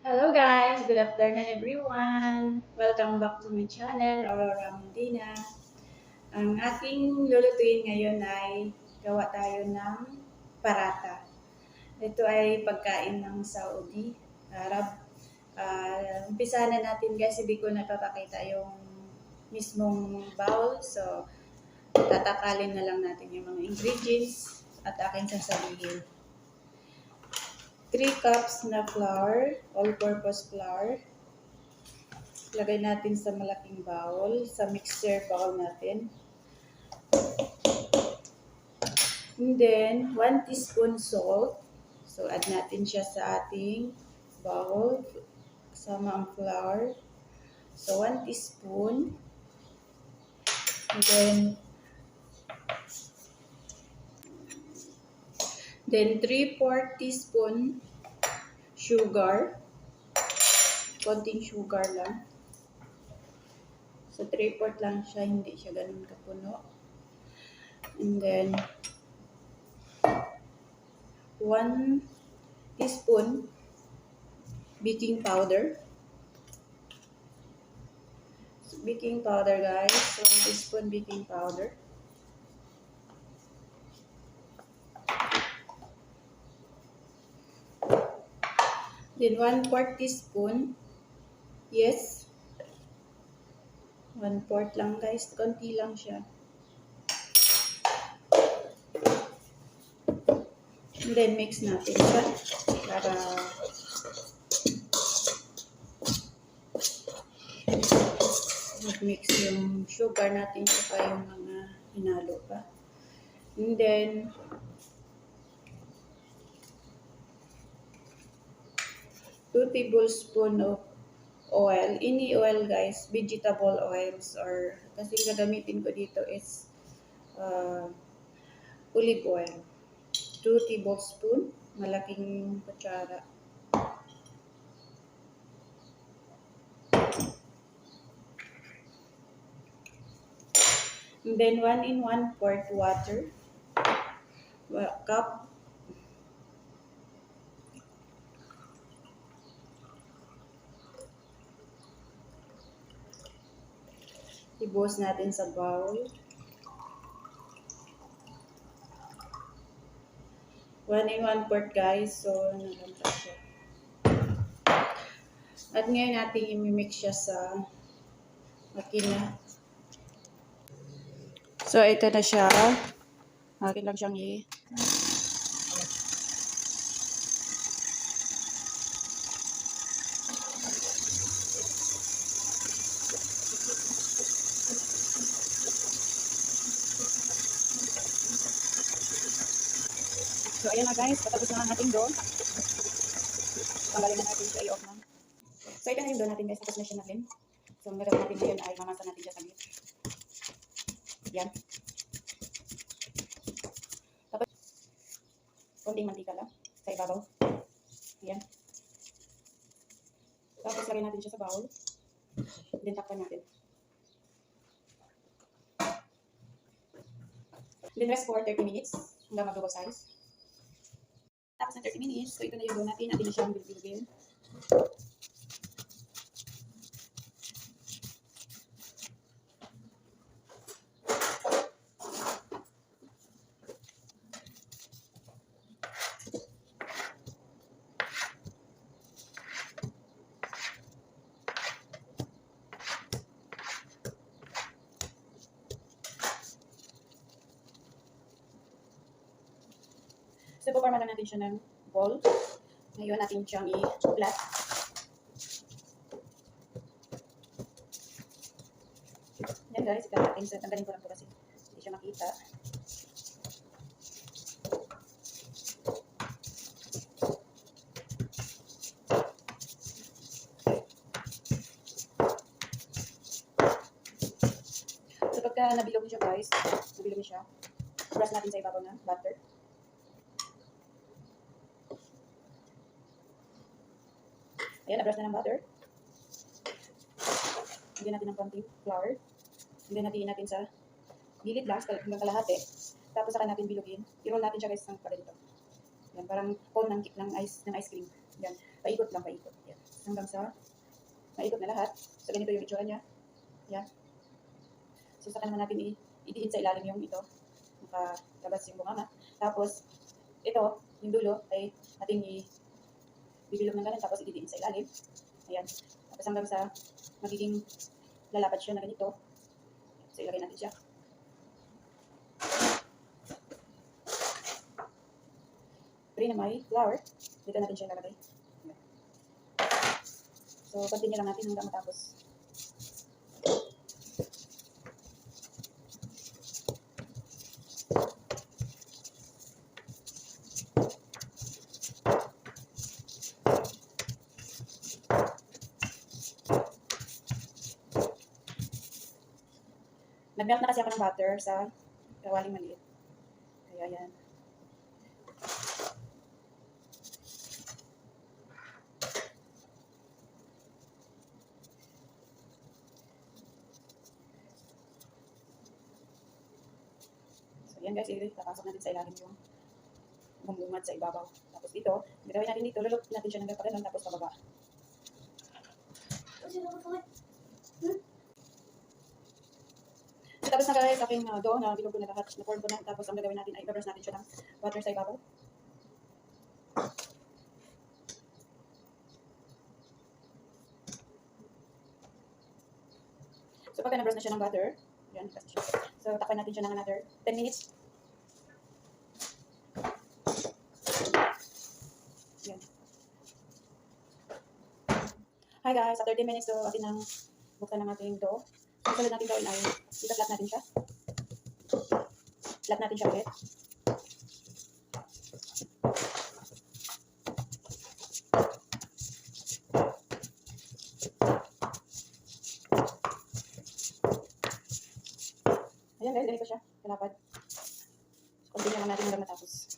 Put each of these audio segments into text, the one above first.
Hello guys, good afternoon everyone. Welcome back to my channel, Aurora Mundina. Ang ating lulutuin ngayon ay gawa tayo ng parata. Ito ay pagkain ng Saudi Arab. Umpisa na natin guys, hindi ko napapakita yung mismong bowl. So, tatakalin na lang natin yung mga ingredients at aking sasabihin. 3 cups na flour, all-purpose flour. Lagay natin sa malaking bowl, sa mixer bowl natin. And then, 1 teaspoon salt. So, add natin siya sa ating bowl, kasama ang flour. So, 1 teaspoon. And then 3/4 teaspoon sugar. Konting sugar lang. So, 3/4 lang siya, hindi siya ganun kapuno. And then, 1 teaspoon baking powder. So, baking powder guys, 1 teaspoon baking powder. Then 1/4 teaspoon, yes, 1/4 lang guys, konti lang siya. And then mix natin siya para mag-mix yung sugar natin saka yung mga hinalo pa. And then 2 tablespoon of oil. Any oil guys, vegetable oils, or kasi gagamitin ko dito is olive oil. 2 tablespoon, malaking kutsara. And then 1 in 1/4 water. Cup. Ibuhos natin sa bowl. 1 in 1/4 guys, so naganda siya. At ngayon natin i-mix siya sa makina. So ito na siya. Akin lang siyang So ayan na guys, patapos na ang ating dough. Tanggalin na natin siya, i-off na. So ito na yung dough natin guys, tapos na siya natin. So ang gagawin natin ngayon ay mamasa natin siya saglit. Yan. Tapos, konting mantika lang sa ibabaw. Yan. Tapos lagay natin siya sa bowl. Then takpan natin. Then rest for 30 minutes hanggang mag-double size. Tapos ng 30 minutes, so ito na yung dough natin. Natin na siyang bilbilugin. So, puporma lang natin siya ng ball. Ngayon natin siyang i-flat. Yan guys, ito natin. So, tanggalin ko lang ito kasi hindi siya makita. So, pagka nabilog siya guys, nabilog siya, brush natin sa ibabaw ng butter. Ayan, na-brush na ng butter. Hindi natin ng konting flour. Hindi natin sa gilid lang, hanggang kalahati. Tapos saka natin bilugin. I-roll natin siya guys ng ganito. Yan, parang cone ng ice cream. Yan, paikot lang, paikot. Yan. hanggang sa maikot na lahat. So, ganito yung itsura niya. Yan. So, saka naman natin idiin sa ilalim yung ito. Nakalabas yung bunganga. Tapos, ito, yung dulo, ay ating bibilog ng ganun. Tapos, idiin sa ilalim. Ayan. Tapos, hanggang sa magiging lalapad siya na ganito. So, ilagay natin siya. Tray na may flour. Dito natin siya ilalagay. So, continue lang natin hanggang matapos. Nag-melt na kasi ako ng butter sa kawaling maliit. Kaya yan. Yan guys, papasok natin sa ilalim yung bumungad sa ibabaw. Tapos dito, gagawin natin dito, lulot natin siya ng gagawin tapos pababa. So, tapos na guys, aking dough na bilog ko na lahat, na-form ko na. Tapos ang gagawin natin ay i-brush natin siya ng water sa ibabaw. So pagka na-brush na siya ng butter, yan, kasi siya. So takpan natin siya ng another 10 minutes. Yan. Hi guys, after 10 minutes, so atin nang buksan ng ating dough. Ang sunod natin gawin ay i-flat natin siya. Flat natin siya ulit. Ayan guys, ganito siya. Kalapad. Continue lang natin hanggang matapos.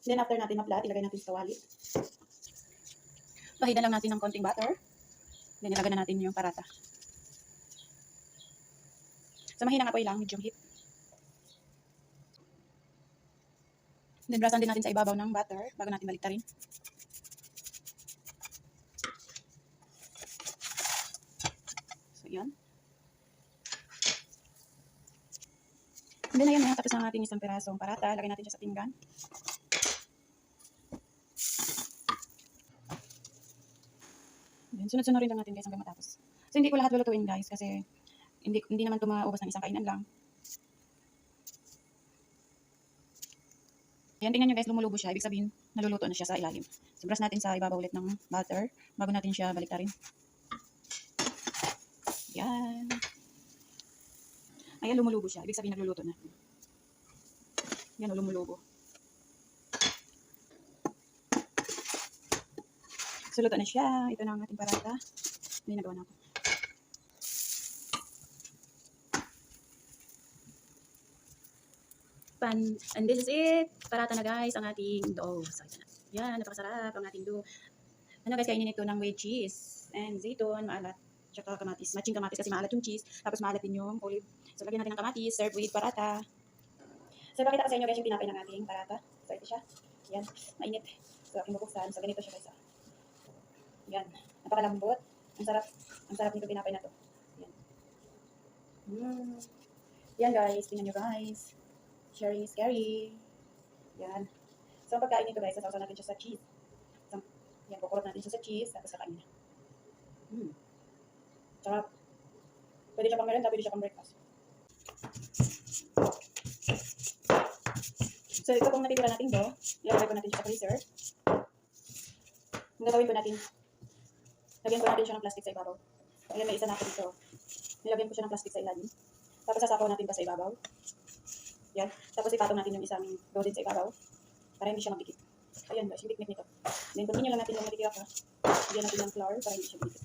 Then after natin ma-flat, ilagay natin sa kawali. Pahidan lang natin ng konting butter. Then ilagay na natin yung parata. Sa mahinang apoy lang, medium heat. Then brasan din natin sa ibabaw ng butter bago natin baliktarin. So yan. And then ayan na, tapos ang ating isang pirasong parata. Lagay natin siya sa pinggan. Sunod-sunod rin lang natin guys hanggang matapos. So hindi ko lahat lulutuin guys kasi hindi naman ito maubos ng isang kainan lang. Ayan, tingnan nyo guys, lumulubo siya. Ibig sabihin, naluluto na siya sa ilalim. So brush natin sa ibabaw ulit ng butter bago natin siya baliktarin. Yan. Ayan, lumulubo siya. Ibig sabihin, nagluluto na. Yan, lumulubo. So, luto na siya. Ito na ang ating parata. Hindi nagawa na ako. And this is it. Parata na guys, ang ating dough. So, ito na. Yan, napakasarap ang ating dough. Ano guys, kainin ito ng with cheese. And zayton, maalat. Tsaka kamatis. Matching kamatis kasi maalat yung cheese. Tapos maalat din yung olive. So, lagyan natin ng kamatis. Serve with parata. So, pakita ko sa inyo guys yung tinapay ng ating parata. So, ito siya. Yan, mainit. So, aking bubuksan. So, ganito siya guys. Yan. Napakalambot. Ang sarap. Ang sarap nito tinapay na to. Yan. Yan guys. Tingnan nyo guys. Sharing is scary. Yan. So, ang pagkain nito guys, sasawsaw natin siya sa cheese. So, yan. Kukurot natin siya sa cheese. Tapos kakain na. Sarap. Pwede siya pang merenda, pwede siya pang breakfast. So, ito kung natitira natin do, ilalagay ko natin siya sa freezer. Ang gagawin ko natin, lagyan ko natin siya ng plastic sa ibabaw. Ayan, may isa na ako dito. Nilagyan ko siya ng plastic sa ilalim. Tapos sasapaw natin pa sa ibabaw. Yan. Tapos ipatong natin yung isang dough din sa ibabaw para hindi siya magdikit. Ayan guys, yung technique nito. Then, continue lang natin yung natitira pa. Bigyan natin ng flour para hindi siya bigat.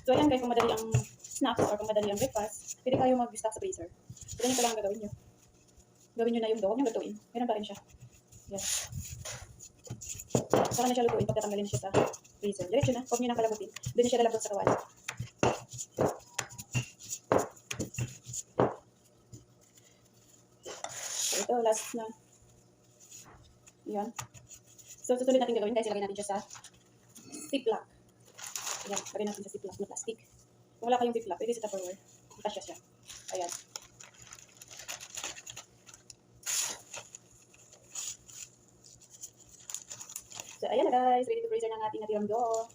So, ayan guys, kung madali ang snacks or kung madali ang breakfast, pwede kayo mag-stock sa freezer. So, ganyan pa lang ang gagawin nyo. Gawin nyo na yung dough, huwag nyo lutuin. Ganun pa rin siya. Yan. Saka na siya lutuin, pagkatanggalin na siya sa freezer. Diretso na, huwag nyo na kalabutin. Doon na siya lalabot sa kawali. So, ito, last na. Yan. So, susunod natin gagawin guys, ilagay natin siya sa ziplock. Ayan, lagay natin sa ziplock na plastic. Kung wala kayong ziplock, pwede sa Tupperware. Kasya siya. Ayan. So, ayan na guys. Ready to freezer ng ating natirang dough.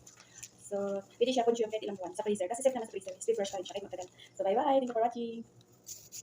So, pwede siya consume kahit ilang buwan sa freezer. Kasi safe naman sa freezer. Stay fresh pa rin siya kahit matagal. So, bye-bye. Thank you for watching.